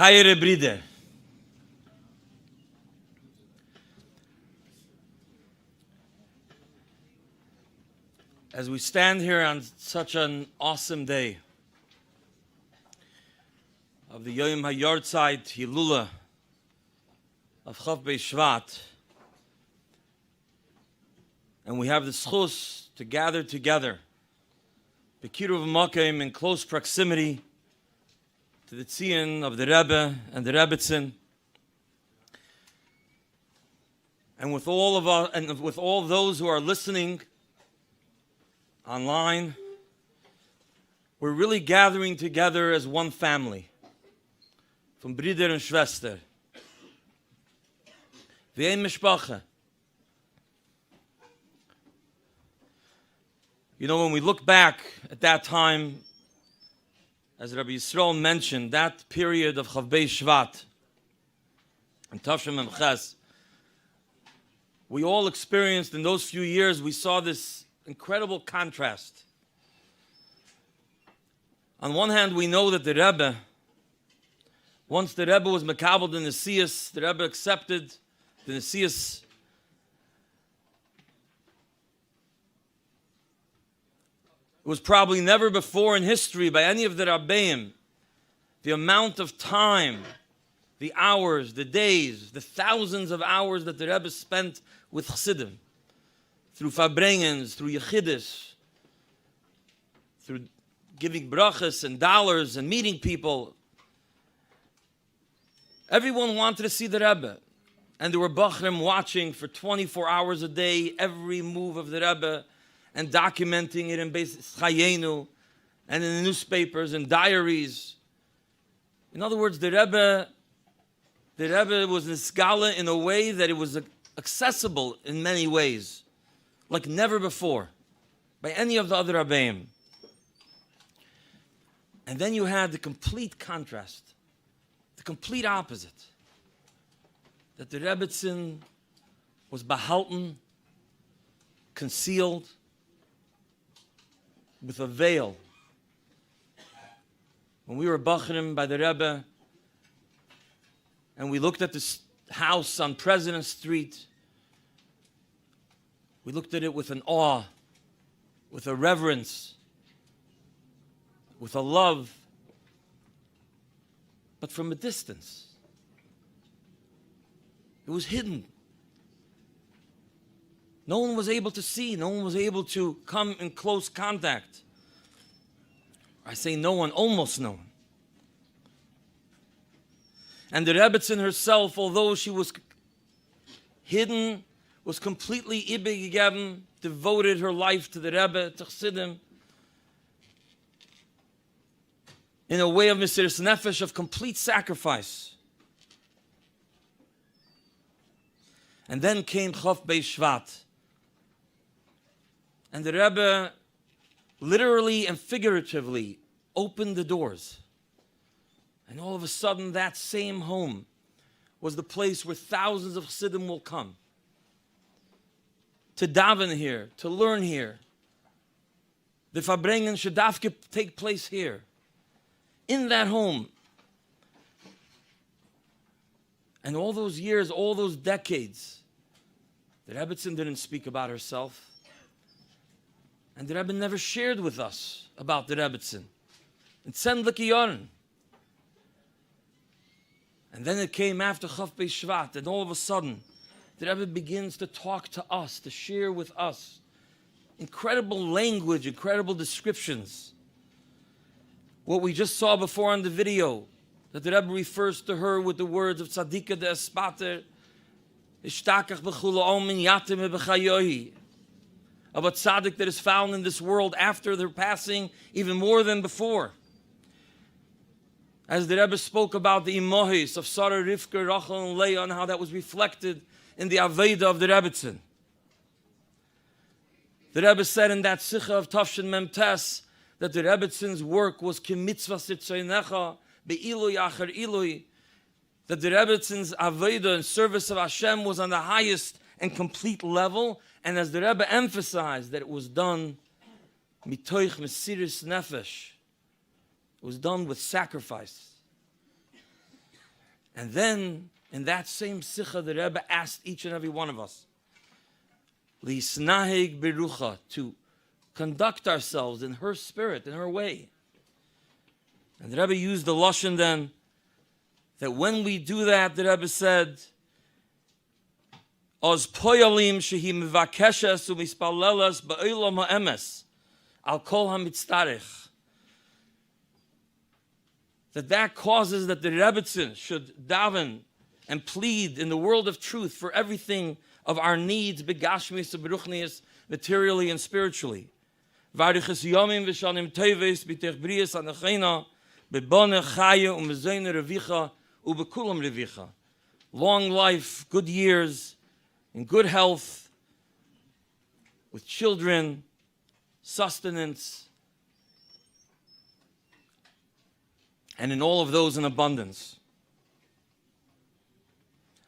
Hayre Bride. As we stand here on such an awesome day of the Yom Yarhtzeit Hilula of Chof Beis Shevat, and we have the schus to gather together, Bekiruv Makim, in close proximity to the tzion of the Rebbe and the Rebbetzin, and with all of us, and with all those who are listening online, we're really gathering together as one family, from Brider and Schwester. V'ein mishpacha. You know, when we look back at that time, as Rabbi Yisroel mentioned, that period of Chof Beis Shevat and Tavshin Mem Ches, we all experienced in those few years, we saw this incredible contrast. On one hand, we know that the Rebbe, once the Rebbe was makabel the Nesius, the Rebbe accepted the Nesius. It was probably never before in history by any of the Rabbeim, the amount of time, the hours, the days, the thousands of hours that the Rebbe spent with Chassidim, through Farbrengens, through Yechidus, through giving brachas and dollars and meeting people. Everyone wanted to see the Rebbe. And there were Bachrim watching for 24 hours a day, every move of the Rebbe, and documenting it in Beis Chayenu, and in the newspapers and diaries. In other words, the Rebbe was niskala in a way that it was accessible in many ways, like never before, by any of the other Rabbeim. And then you had the complete contrast, the complete opposite, that the Rebbetzin was behalten, concealed, with a veil. When we were bachrim by the Rebbe, and we looked at this house on President Street, we looked at it with an awe, with a reverence, with a love, but from a distance. It was hidden. No one was able to see. No one was able to come in close contact. I say no one, almost no one. And the Rebbetzin herself, although she was hidden, was completely ibegegeben, devoted her life to the Rebbe, to Chassidim, in a way of Mesiras Nefesh, of complete sacrifice. And then came Chof Beis Shevat. And the Rebbe literally and figuratively opened the doors. And all of a sudden, that same home was the place where thousands of Chassidim will come to daven here, to learn here. The Farbrengen should take place here, in that home. And all those years, all those decades, the Rebbetzin didn't speak about herself. And the Rebbe never shared with us about the Rebbetzin. And sendlik yarn. And then it came after Chof Beis Shevat, and all of a sudden, the Rebbe begins to talk to us, to share with us incredible language, incredible descriptions. What we just saw before on the video, that the Rebbe refers to her with the words of Tzadika de Spalter, Ishtakach b'chula omin yatim b'chayohi, of a tzaddik that is found in this world after their passing, even more than before. As the Rebbe spoke about the Imohis of Sarah, Rivka, Rachel, and Leah, and how that was reflected in the Aveda of the Rebbetzin. The Rebbe said in that Sicha of Tavshin Mem Tes that the Rebbetzins work was kimitzvah sitzaynecha be'ilui acher ilui, that the Rebbetzins Aveda and service of Hashem was on the highest and complete level, and as the Rebbe emphasized, that it was done mitoich mesiris nefesh. It was done with sacrifice. And then, in that same Sikha, the Rebbe asked each and every one of us, Lisnahig Berucha, to conduct ourselves in her spirit, in her way. And the Rebbe used the Lashon then, that when we do that, the Rebbe said, Oz poyalim shehi mevakeshes umispalelas ba'olam ha'emes al kol hamitztarech. That causes that the Rebbetzin should daven and plead in the world of truth for everything of our needs, begashmis and beruchnias, materially and spiritually. Variches yomim v'shanim teves b'tech brias anachena bebone chaya u'mezayne revicha u'bekulam revicha. Long life, good years, in good health, with children, sustenance, and in all of those in abundance.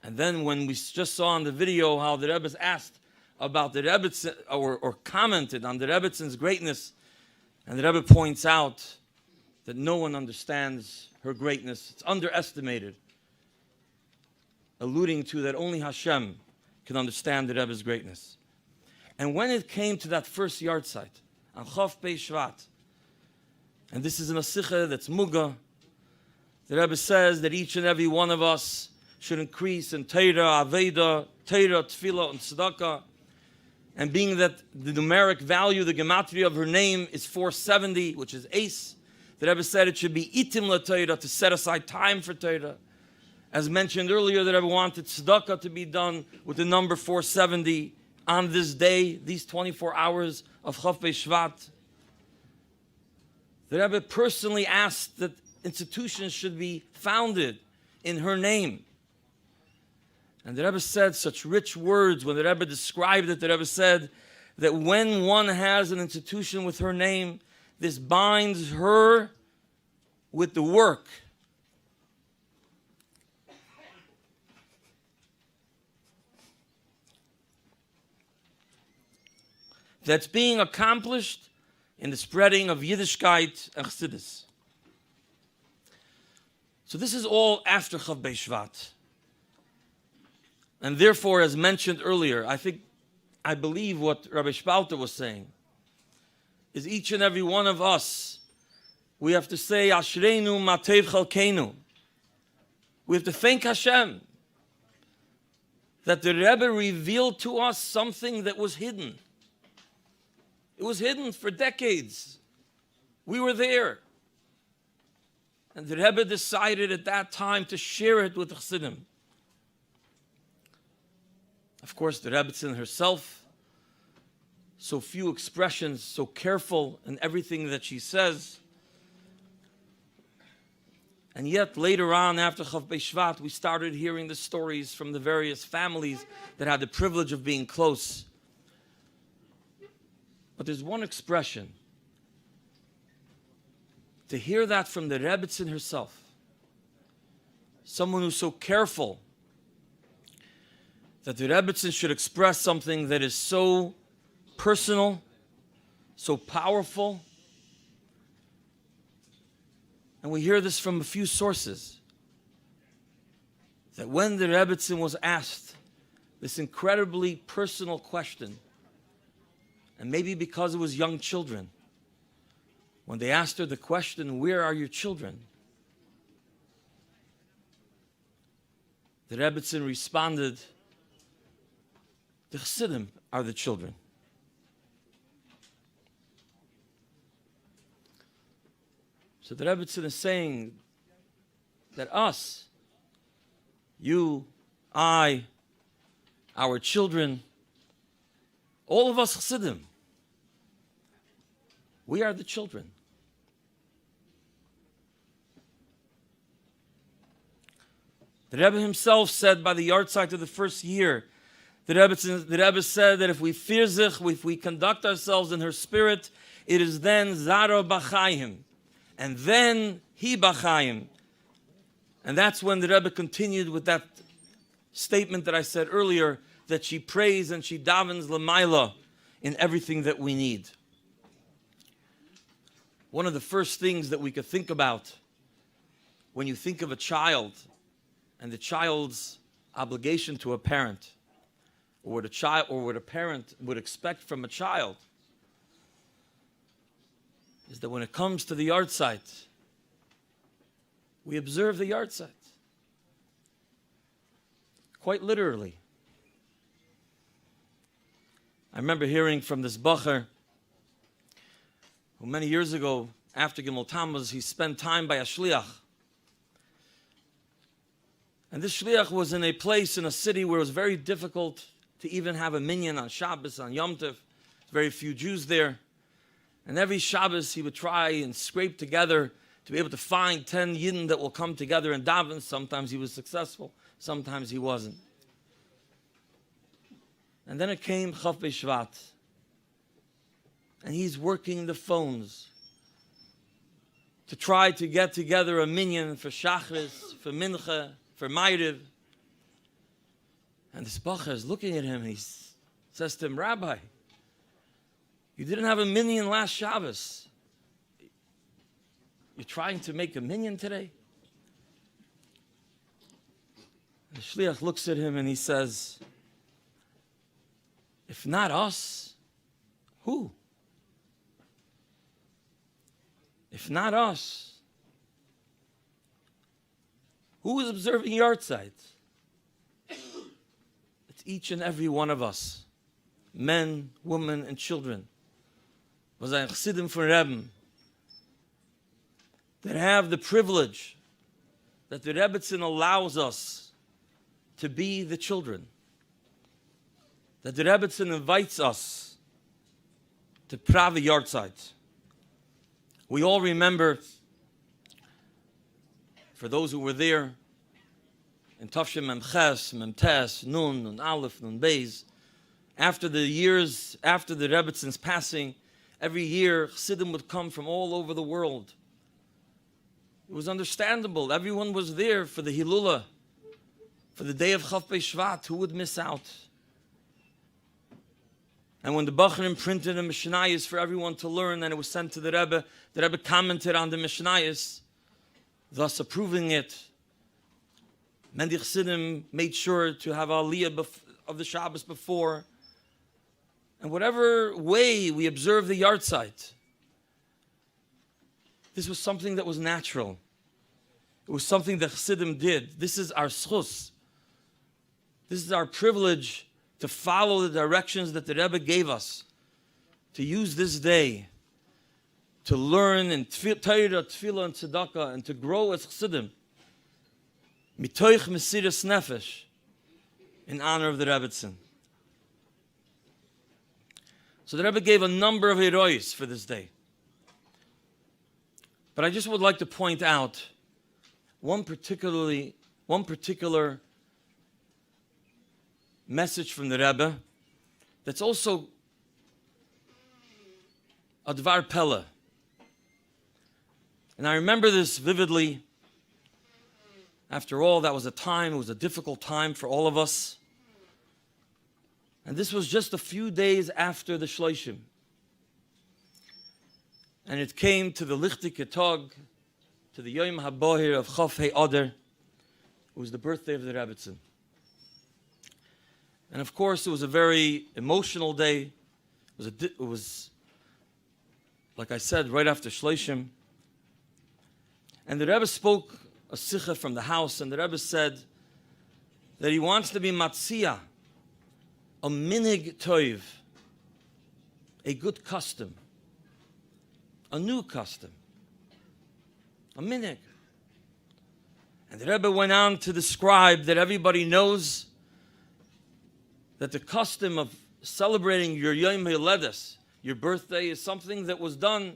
And then when we just saw in the video how the Rebbe asked about the Rebbetzin, or commented on the Rebbetzин's greatness, and the Rebbe points out that no one understands her greatness. It's underestimated, alluding to that only Hashem can understand the Rebbe's greatness. And when it came to that first Yarhtzeit, on Chof Beis Shevat, and this is in a Sikha that's Muga, the Rebbe says that each and every one of us should increase in Torah, Aveda, Torah, Tefillah, and Tzedakah. And being that the numeric value, the gematria of her name is 470, which is Ace, the Rebbe said it should be Itim La Torah, to set aside time for Torah. As mentioned earlier, the Rebbe wanted Tzedakah to be done with the number 470 on this day, these 24 hours of Chof Beis Shevat. The Rebbe personally asked that institutions should be founded in her name. And the Rebbe said such rich words when the Rebbe described it. The Rebbe said that when one has an institution with her name, this binds her with the work that's being accomplished in the spreading of Yiddishkeit and Chassidus. So this is all after Chof Beis Shevat. And therefore, as mentioned earlier, I believe what Rabbi Spalter was saying is each and every one of us, we have to say, Ashreinu Matev Chalkeinu. We have to thank Hashem that the Rebbe revealed to us something that was hidden. It was hidden for decades. We were there. And the Rebbe decided at that time to share it with the Chassidim. Of course, the Rebbetzin herself, so few expressions, so careful in everything that she says. And yet, later on, after Chof Beis Shevat, we started hearing the stories from the various families that had the privilege of being close. But there's one expression. To hear that from the Rebbetzin herself, someone who's so careful that the Rebbetzin should express something that is so personal, so powerful. And we hear this from a few sources, that when the Rebbetzin was asked this incredibly personal question, and maybe because it was young children, when they asked her the question, where are your children? The Rebbetzin responded, the Chassidim are the children. So the Rebbetzin is saying that us, you, I, our children, all of us Chassidim, we are the children. The Rebbe himself said by the Yarhtzeit of the first year, the Rebbe said that if we fear zich, if we conduct ourselves in her spirit, it is then Zara B'chaim, and then He B'chaim. And that's when the Rebbe continued with that statement that I said earlier, that she prays and she davens l'mayla in everything that we need. One of the first things that we could think about when you think of a child and the child's obligation to a parent, or what a parent would expect from a child, is that when it comes to the Yarhtzeit, we observe the Yarhtzeit. Quite literally. I remember hearing from this bacher who many years ago, after Gimel Tammuz, he spent time by a shliach. And this shliach was in a place, in a city where it was very difficult to even have a minyan on Shabbos, on Yom Tov. Very few Jews there. And every Shabbos he would try and scrape together to be able to find 10 yidden that will come together and daven. Sometimes he was successful, sometimes he wasn't. And then it came Chof Beis Shevat. And he's working the phones to try to get together a minyan for Shachris, for Mincha, for Ma'ariv. And this bacher is looking at him and he says to him, Rabbi, you didn't have a minyan last Shabbos. You're trying to make a minyan today? And the shliach looks at him and he says, if not us, who? If not us, who is observing Yarhtzeit? It's each and every one of us, men, women, and children. Was ein Chassidim from Rebbe that have the privilege that the Rebbetzin allows us to be the children. That the Rebbetzin invites us to Prave Yarhtzeit. We all remember, for those who were there, in Tafshin Mem Ches, Mem Tes, Nun, Nun Aleph, Nun Beis, after the years, after the Rebbetzins passing, every year Chassidim would come from all over the world. It was understandable. Everyone was there for the Hilula, for the day of Chof Beis Shevat. Who would miss out? And when the Bachrim printed a Mishnayos for everyone to learn, and it was sent to the Rebbe commented on the Mishnayos, thus approving it. Many Chassidim made sure to have Aliyah of the Shabbos before. And whatever way we observe the Yarhtzeit, this was something that was natural. It was something that Chassidim did. This is our schus. This is our privilege to follow the directions that the Rebbe gave us, to use this day to learn in Torah, Tefillah, and Tzedakah, and to grow as Chassidim, mitoich mesiras nefesh, in honor of the Rebbetzin. So the Rebbe gave a number of heroes for this day. But I just would like to point out one particular message from the Rebbe that's also a Dvar Pella. And I remember this vividly. After all, that was a time, it was a difficult time for all of us. And this was just a few days after the Shloshim. And it came to the Lichtike Tag, to the Yom HaBohir of Chof Hei Oder. It was the birthday of the Rebbetzin. And of course, it was a very emotional day. It was, like I said, right after Shloshim. And the Rebbe spoke a sicha from the house, and the Rebbe said that he wants to be matzia, a minig toiv, a good custom, a new custom, a minig. And the Rebbe went on to describe that everybody knows that the custom of celebrating your Yom HaYoledes, your birthday, is something that was done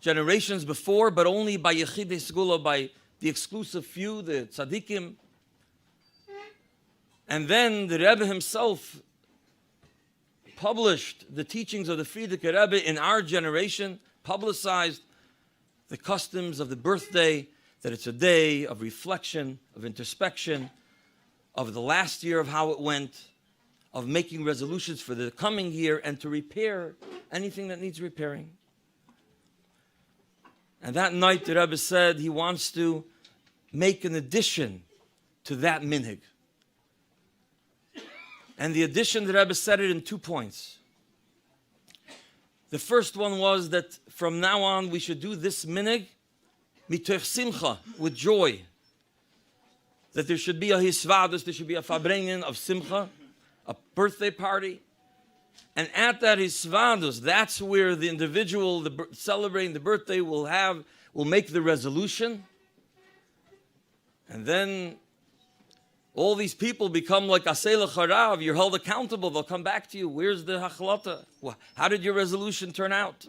generations before, but only by Yechidei Segula, by the exclusive few, the tzaddikim. And then the Rebbe himself published the teachings of the Frierdiker Rebbe in our generation, publicized the customs of the birthday, that it's a day of reflection, of introspection, of the last year of how it went, of making resolutions for the coming year, and to repair anything that needs repairing. And that night the Rebbe said he wants to make an addition to that minhag. And the addition, the Rebbe said it in 2 points. The first one was that from now on we should do this minhag mitoch simcha, with joy. That there should be a hisvadus, there should be a farbrengen of simcha, a birthday party. And at that hisvadus, that's where the individual celebrating the birthday will make the resolution. And then all these people become like asela charav. You're held accountable. They'll come back to you. Where's the hachlata? How did your resolution turn out?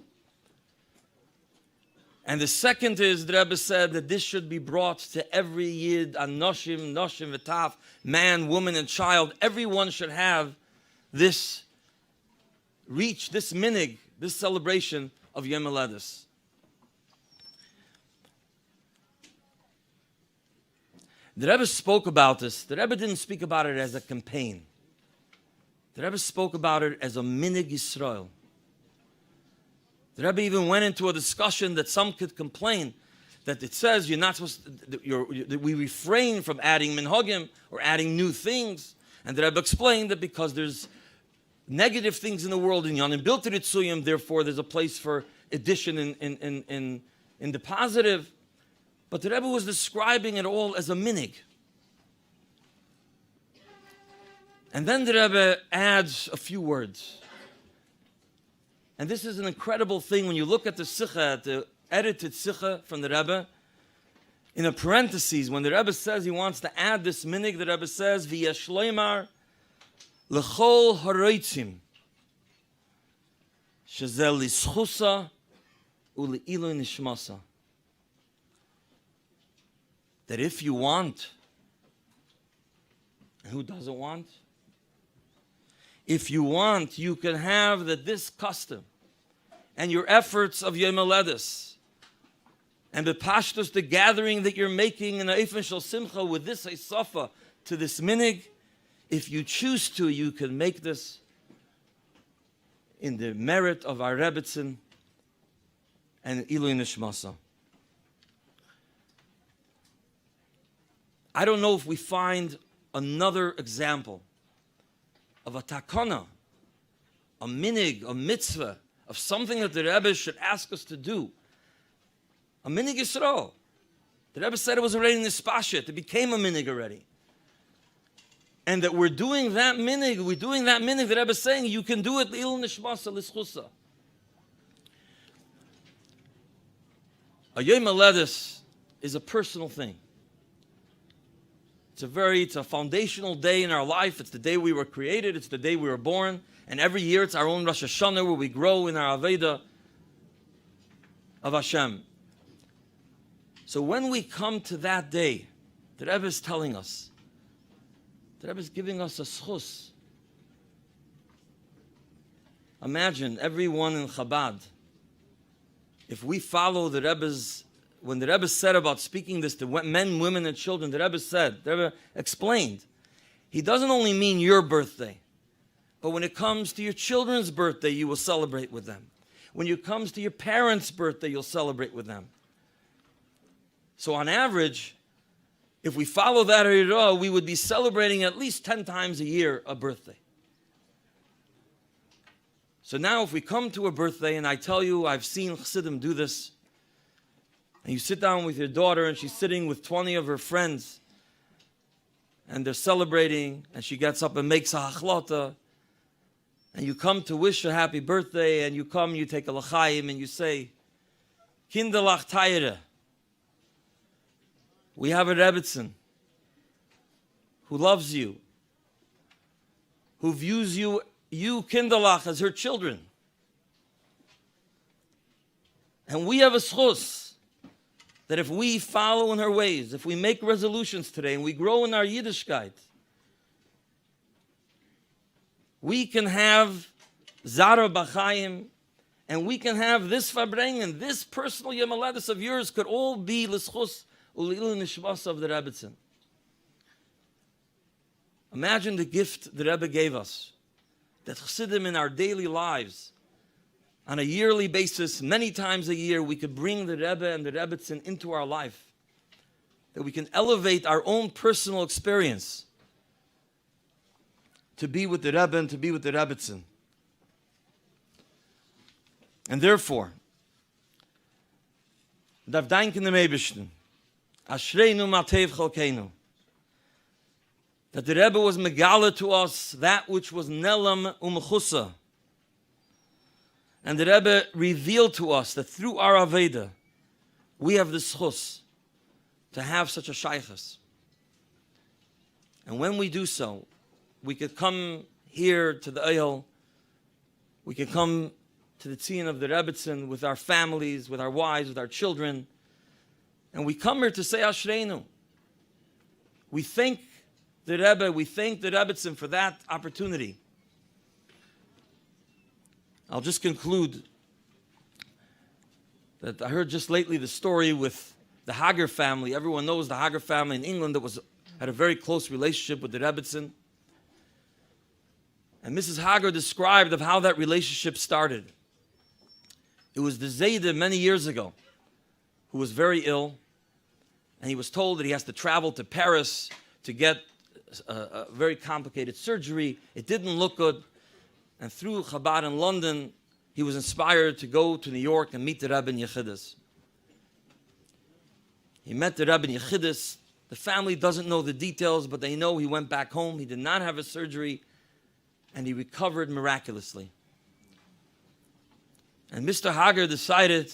And the second is, the Rebbe said that this should be brought to every yid, anoshim, noshim, v'taf, man, woman, and child. Everyone should have this minig, this celebration of Yom Haledes. The Rebbe spoke about this. The Rebbe didn't speak about it as a campaign. The Rebbe spoke about it as a minig Yisroel. The Rebbe even went into a discussion that some could complain that it says you're not supposed to, we refrain from adding minhagim or adding new things. And the Rebbe explained that because there's negative things in the world in Yanim built to Tzuyim, therefore there's a place for addition in the positive. But the Rebbe was describing it all as a minig. And then the Rebbe adds a few words. And this is an incredible thing when you look at the Sikha, the edited Sikha from the Rebbe. In a parentheses, when the Rebbe says he wants to add this minig, the Rebbe says, V'yesh loymar l'chol haroitzim shezel lischusa u'le'ilu nishmasa. That if you want, and who doesn't want? If you want, you can have that this custom and your efforts of Yom Haledes and the pashtus, the gathering that you're making in the Eifen Shel Simcha with this Eisafa to this minig, if you choose to, you can make this in the merit of our Rebbetzin and Ilui Nishmasa. I don't know if we find another example of a takana, a minig, a mitzvah, of something that the Rebbe should ask us to do. A minig Yisroel. The Rebbe said it was already in the spashit. It became a minig already. And that we're doing that minig, the Rebbe is saying you can do it il nishmasa lischusa. A Yom Haledes is a personal thing. It's a foundational day in our life. It's the day we were created. It's the day we were born. And every year it's our own Rosh Hashanah where we grow in our Aveda of Hashem. So when we come to that day, the Rebbe is telling us, the Rebbe is giving us a schus. Imagine everyone in Chabad, if we follow the Rebbe's, when the Rebbe said about speaking this to men, women, and children, the Rebbe explained, he doesn't only mean your birthday, but when it comes to your children's birthday, you will celebrate with them. When it comes to your parents' birthday, you'll celebrate with them. So on average, if we follow that Hira, we would be celebrating at least 10 times a year a birthday. So now if we come to a birthday, and I tell you, I've seen Chassidim do this, and you sit down with your daughter and she's sitting with 20 of her friends and they're celebrating and she gets up and makes a hachlata and you come to wish a happy birthday and you take a l'chaim and you say, Kinderlach Tayre. We have a Rebbetzin who loves you, who views you Kinderlach as her children. And we have a schus that if we follow in her ways, if we make resolutions today and we grow in our Yiddishkeit, we can have Zara B'chaim, and we can have this Farbrengen, this personal Yom Haledes of yours could all be l'schus u'li'il nishmas of the Rebbetzin. Imagine the gift the Rebbe gave us, that Chassidim in our daily lives, on a yearly basis, many times a year, we could bring the Rebbe and the Rebbetzin into our life. that we can elevate our own personal experience to be with the Rebbe and to be with the Rebbetzin. And therefore, darf danken dem Eibishten, Ashreinu Matev Chalkeinu, that the Rebbe was megala to us that which was nelam u'mechusa, and the Rebbe revealed to us that through our Aveda, we have the schus to have such a shaychus. And when we do so, we could come here to the Ohel, we could come to the tziyun of the Rebbetzin with our families, with our wives, with our children, and we come here to say Ashreinu. We thank the Rebbe, we thank the Rebbetzin for that opportunity. I'll just conclude that I heard just lately the story with the Hager family. Everyone knows the Hager family in England that had a very close relationship with the Rebbetzin. And Mrs. Hager described of how that relationship started. It was the Zayda many years ago who was very ill, and he was told that he has to travel to Paris to get a very complicated surgery. It didn't look good. And through Chabad in London, he was inspired to go to New York and meet the Rebbe in Yechidus. He met the Rebbe in Yechidus. The family doesn't know the details, but they know he went back home. He did not have a surgery, and he recovered miraculously. And Mr. Hager decided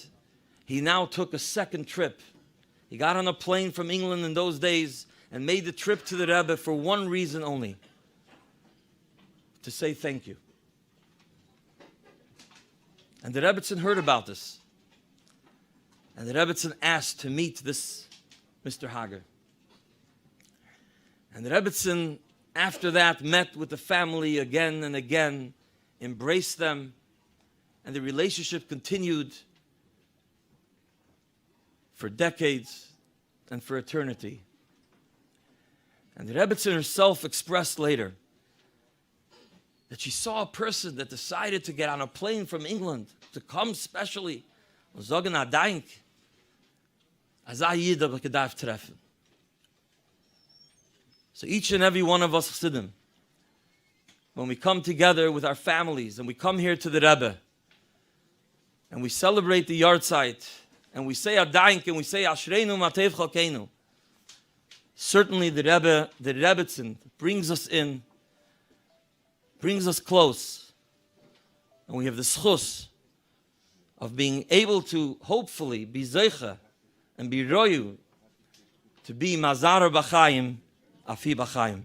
he now took a second trip. He got on a plane from England in those days and made the trip to the Rebbe for one reason only: to say thank you. And the Rebbetzin heard about this. And the Rebbetzin asked to meet this Mr. Hager. And the Rebbetzin, after that, met with the family again and again, embraced them, and the relationship continued for decades and for eternity. And the Rebbetzin herself expressed later that she saw a person that decided to get on a plane from England to come specially. So each and every one of us Chassidim, when we come together with our families and we come here to the Rebbe and we celebrate the Yarhtzeit and we say Adaink and we say Ashreinu Matev Chalkeinu, certainly the Rebbe, the Rebbetzin brings us in, brings us close, and we have the schus of being able to hopefully be zeicha and be royu to be mazar b'chaim afi b'chaim.